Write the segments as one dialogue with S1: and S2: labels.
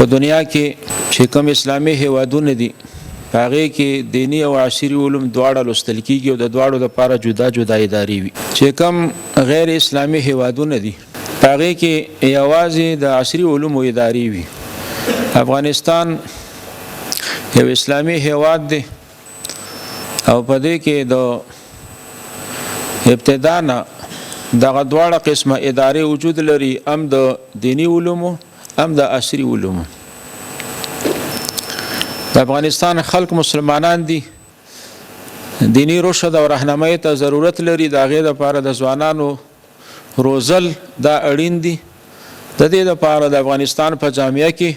S1: په دنیا کې چې کوم اسلامي هیوادونه دي هغه کې دینی او عصري علوم دواړه لوستل کیږي او د دواړو لپاره جدا جدا ادارې وي. چې کوم غیر اسلامي هیوادونه دي هغه کې یوازې د عصري علومو ادارې وي. افغانستان یو اسلامي هیواد دی او په دې کې د ابتدا نه دغه دواړه قسمه ادارې وجود لري، هم د دینی علومو هم د عصري علومو. د افغانستان خلک مسلمانان دي، دینی رشد او راهنمایي ته ضرورت لري. د هغې لپاره د ځوانانو روزل دا اړین دي. د دې لپاره د افغانستان په جامعه کې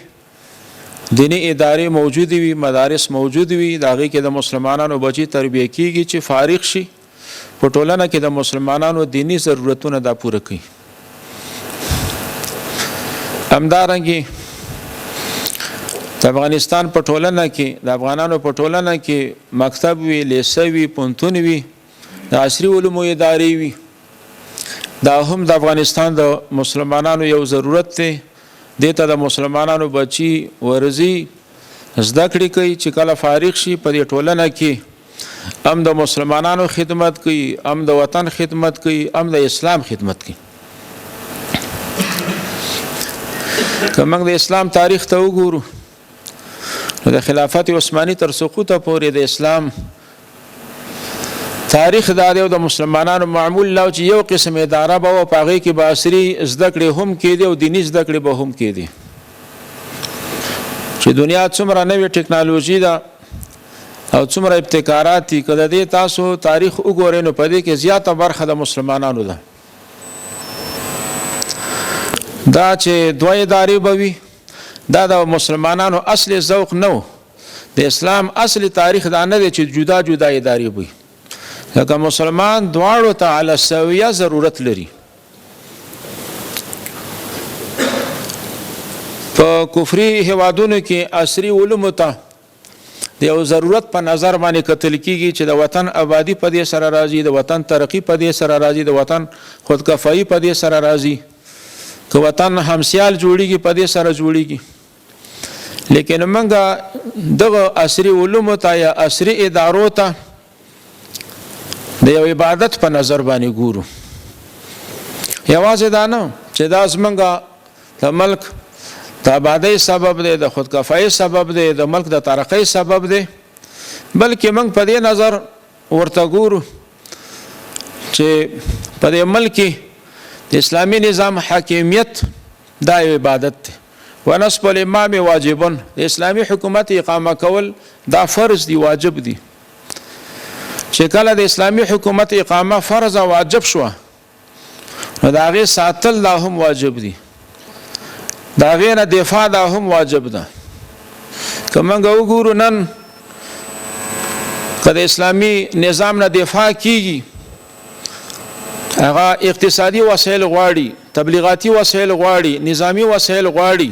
S1: دینی ادارې موجودې وي، مدارس موجود وي، د هغې کې د مسلمانانو بچي تربیه کیږي چې فارغ شي په ټولنه کې د مسلمانانو دینی ضرورتونه دا پوره کوي. همدارنګې د افغانستان په ټولنه کې د افغانانو په ټولنه کې مکتب وي، لیسه وي، پوهنتون وي، د عصري علومو ادارې وي. دا هم د افغانستان د مسلمانانو یو ضرورت دی. دې ته د مسلمانانو بچي ورزي زده کړې کوي چې کله فارغ شي په دې ټولنه کې هم د مسلمانانو خدمت کوي، هم د وطن خدمت کوي، هم د اسلام خدمت کوي. که موږ د اسلام تاریخ ته وګورو نو د خلافت عثماني تر سقوطه پورې د اسلام تاریخ دا دی او د مسلمانانو معمول لا چې یو قسم اداره به وه، په هغې کې به عصري زده کړې هم کېدې او دیني زده کړې به هم کېدې. چې دنیا څومره نوې ټکنالوژي ده او څومره ابتکارات دي، که د دې تاسو تاریخ وګورئ نو په دې کې زیاته برخه د مسلمانانو ده. دا چې دوه ادارې به وي دا د مسلمانانو اصل ذوق نه و. د اسلام اصل تاریخ دا نه دی چې جدا جدا ادارې وي. لکه مسلمان دواړو ته علی السویه ضرورت لري. په کفري هیوادونو کې عصري علومو ته د یو ضرورت په نظر باندې کتل کیږي چې د وطن آبادی په دې سره راځي، د وطن ترقی په دې سره راځي، د وطن خودکفایي په دې سره راځي، که وطن همسیال جوړیږي په دې سره جوړیږي. لیکن موږ دغه عصري علومو ته یا عصري ادارو ته د یو عبادت په نظر باندې ګورو. یوازې دا نه چې دا زموږ د ملک د آبادۍ سبب دی، د خودکفایي سبب دی، د ملک د ترقۍ سبب دی، بلکې موږ په دې نظر ورته ګورو چې په دې ملک کې د اسلامي نظام حاکمیت دا یو عبادت دی. ونصب الامام واجبون، د اسلامي حکومت اقامه کول دا فرض دی، واجب دی. چې کله د اسلامي حکومت اقامه فرض او واجب شوه نو د هغې ساتل دا هم واجب دی، د هغې نه دفاع دا هم واجب ده. که موږ وګورو نن که د اسلامي نظام نه دفاع کیږي هغه اقتصادي وسایل غواړي، تبلیغاتي وسایل غواړي، نظامی وسایل غواړي.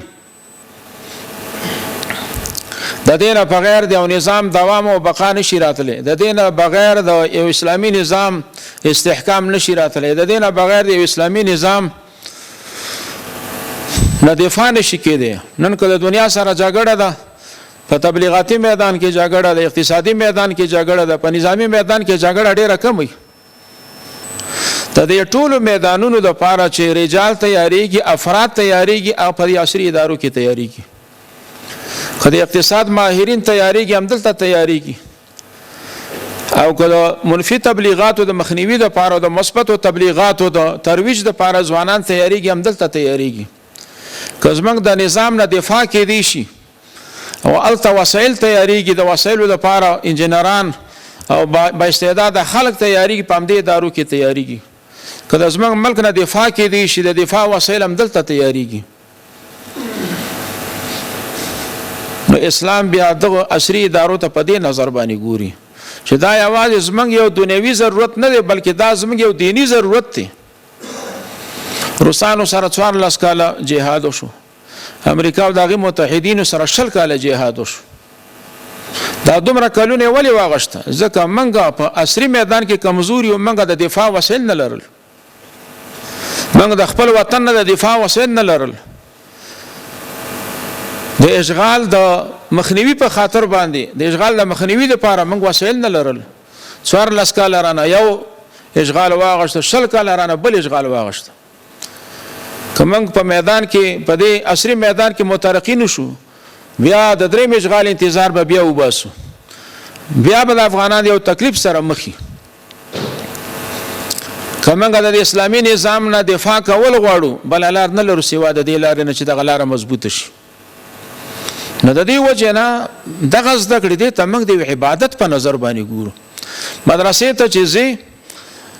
S1: د دې نه بغیر د یو نظام دوام او بقا نشي راتلی، د دې نه بغیر د یو اسلامي نظام استحکام نشي راتلی، د دې نه بغیر د یو اسلامي نظام نه دفاع نشي کېدی. نن که د دنیا سره جګړه ده، په تبلیغاتي میدان کې جګړه ده، اقتصادي میدان کې جګړه ده، په نظامی میدان کې جګړه ډیره کم وي. د دې ټولو میدانونو دپاره چې رجال تیاریږي، افراد تیاریږي، هغه په دې عصري ادارو کې تیاریږي. که د اقتصاد ماهرین تیاریږي همدلته تیاریږي، او که د منفي تبلیغاتو د مخنیوي دپاره او د مثبتو تبلیغاتو د ترویج دپاره ځوانان تیاریږي همدلته تیاریږي. که زموږ د نظام نه دفاع کېدی شي او هلته وسایل تیاریږي، د وسایلو دپاره انجینران او با استعداده خلک تیاریږي، په همدې ادارو کې تیاریږي. که د زموږ ملک نه دفاع کېدی شي د دفاع وسایل همدلته تیاریږي. نو اسلام بیا دغه عصري ادارو ته په دې نظر باندې ګوري چې دا یوازې زموږ یو دنیوي ضرورت نه دی، بلکې دا زموږ یو دینی ضرورت دی. روسانو سره 14 کاله جهاد وشو، امریکا او د هغې متحدینو سره 20 کاله جهاد وشو. دا دومره کلونه ولې واغشته؟ ځکه موږ په عصري میدان کې کمزوري او موږ د دفاع وسایل نه لرل، موږ د خپل وطن نه د دفاع وسایل نه لرل. د اشغال د مخنیوي په خاطر باندې د اشغال د مخنیوي لپاره موږ وسایل نه لرل. 14 کال رانه یو اشغال واغشت، 20 کال رانه بل اشغال واغشت. کومنګ په میدان کې په دې عصري میدان کې مترقین شو، بیا د درې اشغال انتظار به بیا وباسو، بیا به د افغانانو یو تکلیف سره مخي. کومنګ د اسلامي نظام نه دفاع کول غواړو، بل لار نه لرو سوا د دې لارې نه چې دغه لاره مضبوطه شي. نو د دې وجه نه دغه زده کړې دي ته موږ د عبادت په نظر باندې ګورو. مدرسې ته چې ځي،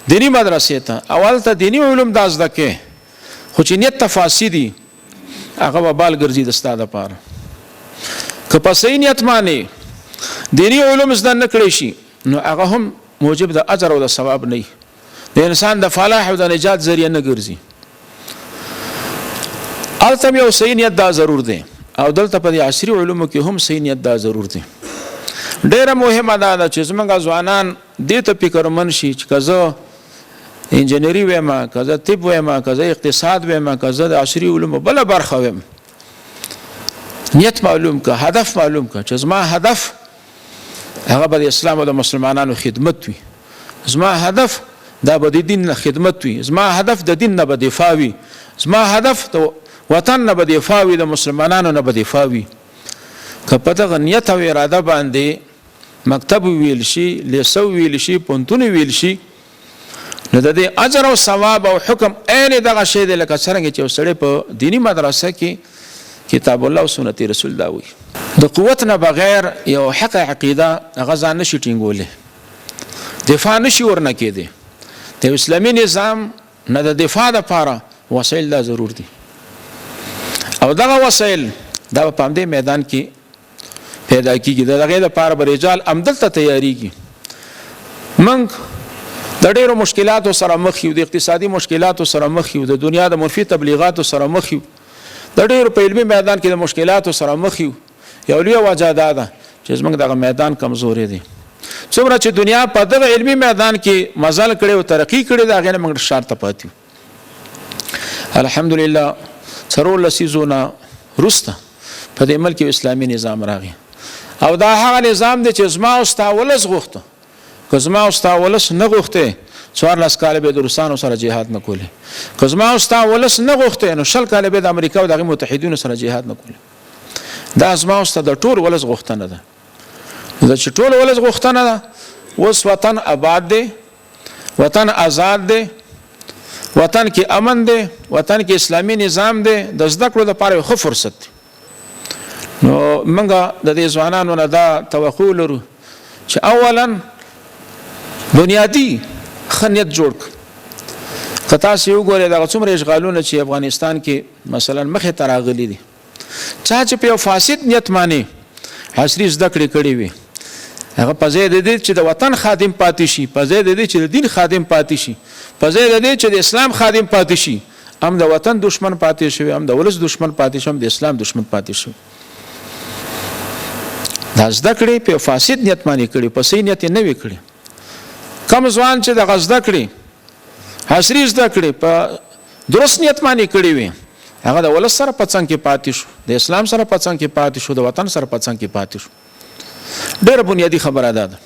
S1: دینی مدرسې ته اول ته دینی علوم دا زده کې، خو چې نیت تفاسدي هغه به بال ګرځي د ستا دپاره. که په صحیح نیت باندې دینی علوم زده نه کړی شي نو هغه هم موجب د اجر او د ثواب نه وي، د انسان د فلاح او د نجات ذریعه نه ګرځي. هلته یو صحیح نیت دا ضرور دی، او دلته په دې عصري علومو کې هم صحیح نیت دا ضرور دی. ډیره مهمه ده چې زموږ ځوانان دې ته فکرمند شي چې که زه انجینري ویم، که زه طب ویم، که زه اقتصاد ویم، که زه د عصري علومو بله برخه ویم، نیت معلوم که، هدف معلوم که چې زما هدف هغه به د اسلام او د مسلمانانو خدمت وي، زما هدف دا به د دین نه خدمت وي، زما هدف د دین نه به دفاع وي، زما هدف د وطن نه به دفاع وي، د مسلمانانو نه به دفاع وي. که په دغه نیت او اراده باندې مکتب ویل شي، لیسو ویل شي، پوهنتون ویل شي، نو د دې اجر او ثواب او حکم عین دغه شی دی لکه څرنګه چې یو سړی په دینی مدرسه کې کتاب الله او سنت رسول دا وایي. د قوت نه بغیر یو حق عقیده هغه ځان نشي ټینګولی، دفاع نشي ورنه کېدی. د اسلامي نظام نه د دفاع دپاره وسایل دا ضرور دي، او دغه وسایل دا په همدې میدان کې پیدا کیږي. د هغې لپاره به رجال همدلته تیاریږي. موږ د ډېرو مشکلاتو سره مخ یو، د اقتصادي مشکلاتو سره مخ یو، د دنیا د منفي تبلیغاتو سره مخ یو، د ډېرو په علمي میدان کې د مشکلاتو سره مخ یو. یو لویه وجه دا ده چې زموږ دغه میدان کمزوری دی. څومره چې دنیا په دغه علمي میدان کې مزل کړی او ترقي کړې ده، هغې نه موږ شاته پاتې یو. الحمدلله 14 لسیزونه وروسته په دې ملک اسلامي نظام راغی، او دا هغه نظام دی چې زما او ستا ولس غوښته. که زما او ستا ولس نه غوښتی 14 کاله به د روسانو سره جهاد نه کولی، که زما او ستا ولس نه غوښتی نو 20 کاله به د امریکا او د هغې متحدینو سره جهاد نه کولی. دا زما او ستا د ټول ولس غوښتنه ده. دا چې ټول ولس غوښتنه ده، اوس وطن آباد دی، وطن آزاد دی، وطن کې امن دی، وطن کې اسلامي نظام دی، د زده کړو لپاره یو ښه فرصت دی. نو موږ د دې ځوانانو نه دا توقع لرو چې اولا بنیادي ښه نیت جوړ کړي. که تاسې وګورئ دغه څومره اشغالونه چې افغانستان کې مثلا مخې ته راغلي دي، چا چې په یو فاسد نیت باندې عصري زده کړې کړې وي، هغه په ځای د دې چې د وطن خادم پاتې شي، په ځای د دې چې د دین خادم پاتې شي، په ځای د دې چې د اسلام خادم پاتې شي، هم د وطن دشمن پاتې شوی، هم د ولس دشمن پاتې شوی، هم د اسلام دشمن پاتې شوی. دا زده کړې په فاسد نیت باندې کړې، په صحیح نیت یې نه وي کړې. کم ځوان چې دغه زده کړې عصري زده کړې په درست نیت باندې کړې وي، هغه د ولس سره په څنګ کې پاتې شو، د اسلام سره په څنګ کې پاتې شو، د وطن سره په څنګ کې پاتې شو. ډېره بنیادي خبره ده.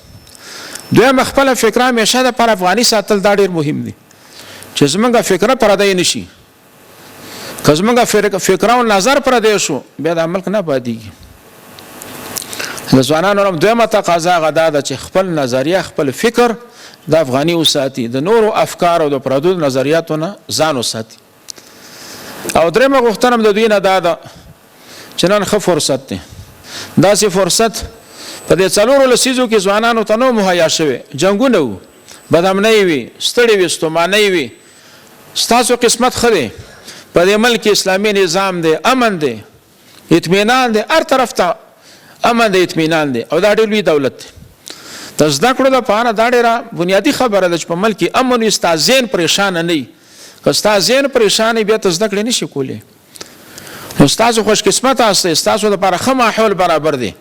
S1: دویم خپله فکره همیشه د پر افغاني ساتل دا ډېر مهم دي چې زموږ فکره پردی نه شي. که زموږ فکره او نظر پردی شو بیا د ملک نه پاتېږي. د ځوانانو هم دویمه تقاضا هغه دا ده چې خپل نظریه، خپل فکر د افغاني وساتي، د نورو افکار او د پردو نظریاتو نه ځان وساتي. او درېمه غوښتنه هم د دوی نه دا ده چې نن ښه فرصت دی. داسې فرصت په دې 4 لسیزو کې ځوانانو ته نو مهیا شوی، جنګونه وو، بدامنۍ وي، ستړې وي، ستومانۍ وي. ستاسو قسمت ښه دی، په دې ملک اسلامي نظام دی، امن دی، اطمینان دی، هر طرف ته امن دی، اطمینان دی، او دا ډېر لوی دولت دی. د زده کړو لپاره دا ډېره بنیادي خبره ده چې په ملک کې امن وي، ستا ذهن پریشانه نه وي. که ستا ذهن پریشان وي بیا ته زده کړې نه شي کولی. نو ستاسو خوش قسمت یاستئ، ستاسو لپاره ښه ماحول برابر دی.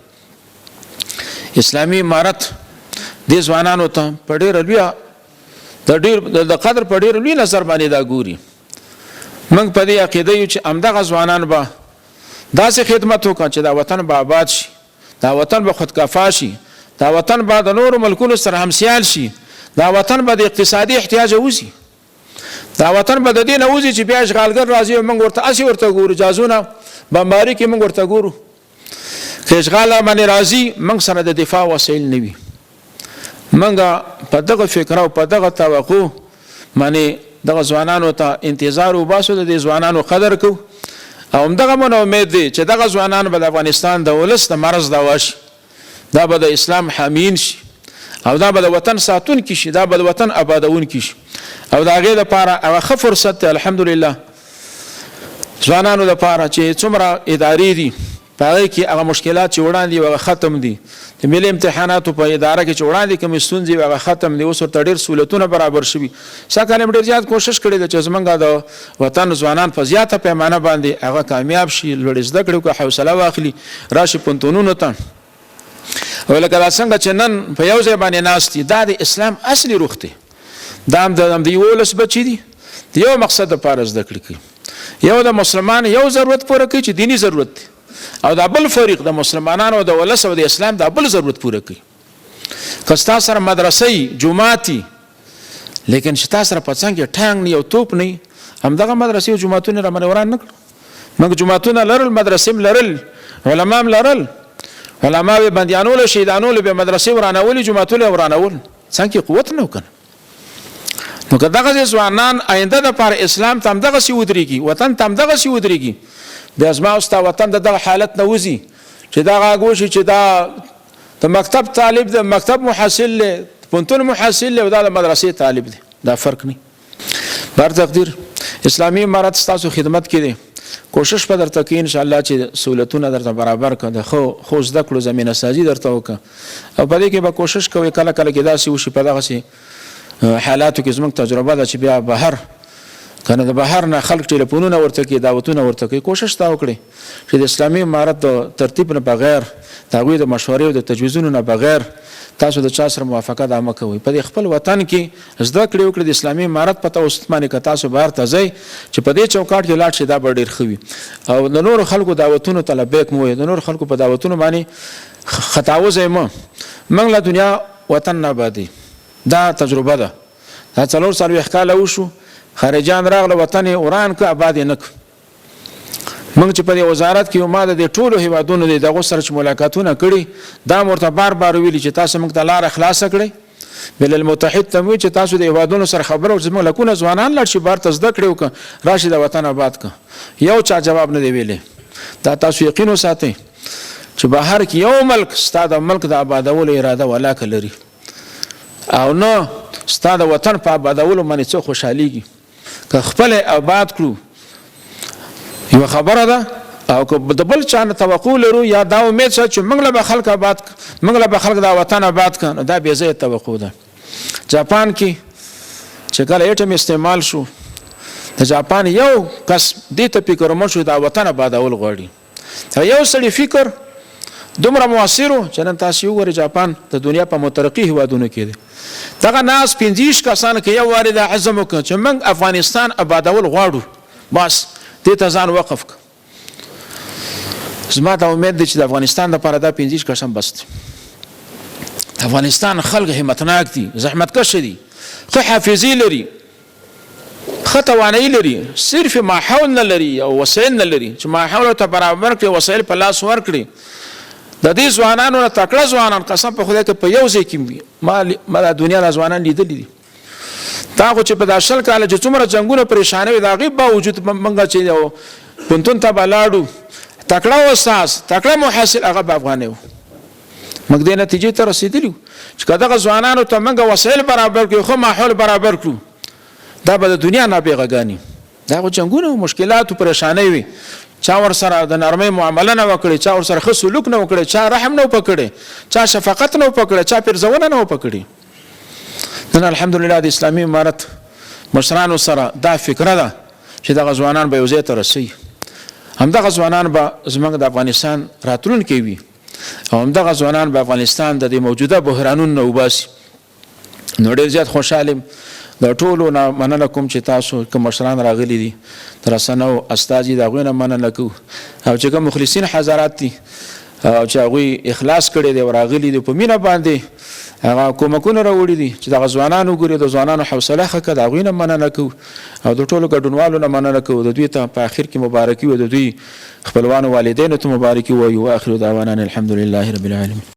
S1: اسلامي امارت دې ځوانانو ته په ډېره لویه د قدر په ډېر لوی نظر باندې دا ګوري. موږ په دې عقیده یو چې همدغه ځوانان به داسې خدمت وکړه چې دا وطن به آباد شي، دا وطن به خودکفا شي، دا وطن به د نورو ملکونو سره همسیال شي، دا وطن به د اقتصادي احتیاج وځي، دا وطن به د دې نه وځي چې بیا اشغالګر راځي او موږ ورته هسې ورته ګورو، جازونه بمباري کې موږ ورته ګورو. که اشغال باندې راځي موږ سره د دفاع وسایل نه وي. موږ په دغه فکر او په دغه توقع باندې دغه ځوانانو ته انتظار وباسو، د دې ځوانانو قدر کوو او همدغه مو امید دی چې دغه ځوانان به د افغانستان د ولس د مرض دوا شي، دا به د اسلام حامین شي او دا به د وطن ساتونکي شي، دا به د وطن آبادونکي شي او د هغې دپاره هغه ښه فرصت دی الحمدلله ځوانانو دپاره چې څومره ادارې دي په هغې کې هغه مشکلات چې وړاندې هغه ختم دي، د ملي امتحاناتو په اداره کې چې وړاندې کومې ستونزې هغه ختم دي، اوس ورته ډېر سهولتونه برابر شوي. سږ کال یې ډېر زیات کوشش کړی دی چې زموږ د وطن ځوانان په زیاته پیمانه باندې هغه کامیاب شي، لوړې زده کړې وکړي، حوصله واخلي، راشي پوهنتونونو ته. او لکه دا څنګه چې نن په یو ځای باندې ناست دي، دا د اسلام اصلي روح دی، دا هم د یو ولس بچي دي، د یو مقصد دپاره زده کړې کوي. یو د مسلمان یو ضرورت پوره کوي چې دیني ضرورت دی، او دا بل فریق د مسلمانانو د ولس او د اسلام دا بل ضرورت پوره کوي. که ستا سره مدرسې جوماتي لیکن چې تا سره په څنګ کې ټانګ نه یو توپ نه، همدغه مدرسې او جوماتونه رامنې وران نه کړو. موږ جوماتونه لرل، مدرسې هم لرل، علما هم لرل، علما به بندیانول، شهیدانول، به مدرسې ورانولې، جوماتونه ورانول، څنګه کې قوت نه وکړ. نو که دغه ځوانان آینده دپاره اسلام ته همدغسې ودرېږي، وطن ته همدغسې ودرېږي، بیا زما او ستا وطن د دغه حالت نه وځي چې دا غږ وشي چې دا د مکتب طالب دی، مکتب محصل دی، پوهنتون محصل دی او دا د مدرسې طالب دی، دا فرق نه. بر تقدیر اسلامي امارت ستاسو خدمت کې دی، کوشش به درته کوي انشاءالله چې سهولتونه درته برابر کړه، د ښو زده کړو زمینه سازي درته وکړه او په دې کې به کوشش کوئ کله کله کې داسې وشي په دغسې حالاتو کې زموږ تجربه ده چې بیا بهر کنه د بهر نه خلک ټلیفونونه ورته کوي، دعوتونه ورته کوي. کوشش دا وکړئ چې د اسلامي امارت د ترتیب نه بغیر، د هغوی د مشورې او د تجویزونو نه بغیر تاسو د چا سره موافقه دا مه کوئ. په دې خپل وطن کې زده کړې وکړئ، د اسلامي امارت په توسط باندې که تاسو بهر ته ځئ چې په دې چوکاټ کې لاړ شئ، دا به ډېر ښه وي. او د نورو خلکو دعوتونو ته لبیک مه وایئ، د نورو خلکو په دعوتونو باندې خطاوځئ مه. موږ له دنیا وطن نه ابادي، دا تجربه ده. دا 440 کاله وشو، خارجان راغله، وطن یې وران که، آباد یې نه که. موږ چې په دې وزارت کې ما د دې ټولو هیوادونو د دغو سره چې ملاقاتونه کړي، دا ورته بار بار ویلي چې تاسو موږ ته لاره خلاصه کړئ. بل المتحد ته وایي چې تاسو د هیوادونو سره خبره وکړئ چې زموږ لکونه ځوانان لاړ شي بهر ته زده کړې وکړه، راشي د وطن آباد که. یو چا جواب نه دی ویلی. دا تاسو یقین وساتئ چې بهر کې یو ملک ستا د ملک د آبادولو اراده ولاکه لري او نه ستا د وطن په آبادولو باندې څوک خوشحالیږي. که خپل آباد کړو یو خبره ده، او که د بل چا نه توقع لرو یا دا امید شته چې موږ له به خلک آباد، موږ له به خلک دا وطن آباد کړه، نو دا بې ځایه توقع ده. جاپان کې چې کله ایټم استعمال شو، د جاپان یو کس دې ته فکر ومن شو دا وطن آبادول غواړي. یو سړي فکر دومره مؤثر و چې نن تاسو وګورئ جاپان د دنیا په مترقي هیوادونو کې دی. دغه ناس 50 کسان کې یو وارد عزم وکړ چې موږ افغانستان آبادول غواړو، بس دې ته ځان وقف کړ. زما دا امید دی چې د افغانستان لپاره دا 50 کسان بس دي. افغانستان خلک همتناک دي، زحمتکش دي، ښه حافظي لري، ښه توانایي لري، صرف ماحول نه لري او وسایل نه لري چې ماحول ته برابر کړي، وسایل په لاس ورکړي. د دې ځوانانو نه تکړه ځوانان قسم په خدای کې په یو ځای کې وي. ما د دنیا د ځوانان لیدلي دي. دا خو چې په دا 20 کاله چې څومره جنګونه پریشانه وي، د هغې باوجود موږ چې یو پوهنتون ته به لاړو، تکړه استاد، تکړه محصل، هغه به افغانی و. موږ دې نتیجې ته رسېدلي چې که دغه ځوانانو ته موږ وسایل برابر کړو، ښه ماحول برابر کړو، دا به د دنیا نابغه ګاني. دا خو جنګونه او مشکلات او پریشانۍ وي، چا ور سره د نرمۍ معامله نه وکړي، چا ور سره ښه سلوک نه وکړي، چا رحم نه وکړي، چا شفقت نه وکړي، چا پیرزونه نه وکړي. نن الحمدلله د اسلامي امارت مشرانو سره دا فکره ده چې دغه ځوانان به یو ځای ته رسوي. همدغه ځوانان به زموږ د افغانستان راتلونکی وي او همدغه ځوانان به افغانستان د دې موجوده بحرانونو نه وباسي. نو ډېر زیات خوشحال یم د ټولو نه مننه کوم چې تاسو کوم مشران راغلي دي تر رسنیو استاذي دا غوینه مننه کوم او چې کوم مخلصین حضرات دي او چې هغه اخلاص کړي دی راغلي دي په مینا باندې هغه کومکونه راوړي دي چې د ځوانانو ګوري د ځوانانو حوصله خکه دا غوینه مننه کوم او د ټولو ګډونوالو نه مننه کوم د دوی ته په اخر کې مبارکي و د دوی خپلوانو والدینو ته مبارکي و او اخر دعوانا الحمد لله رب العالمين.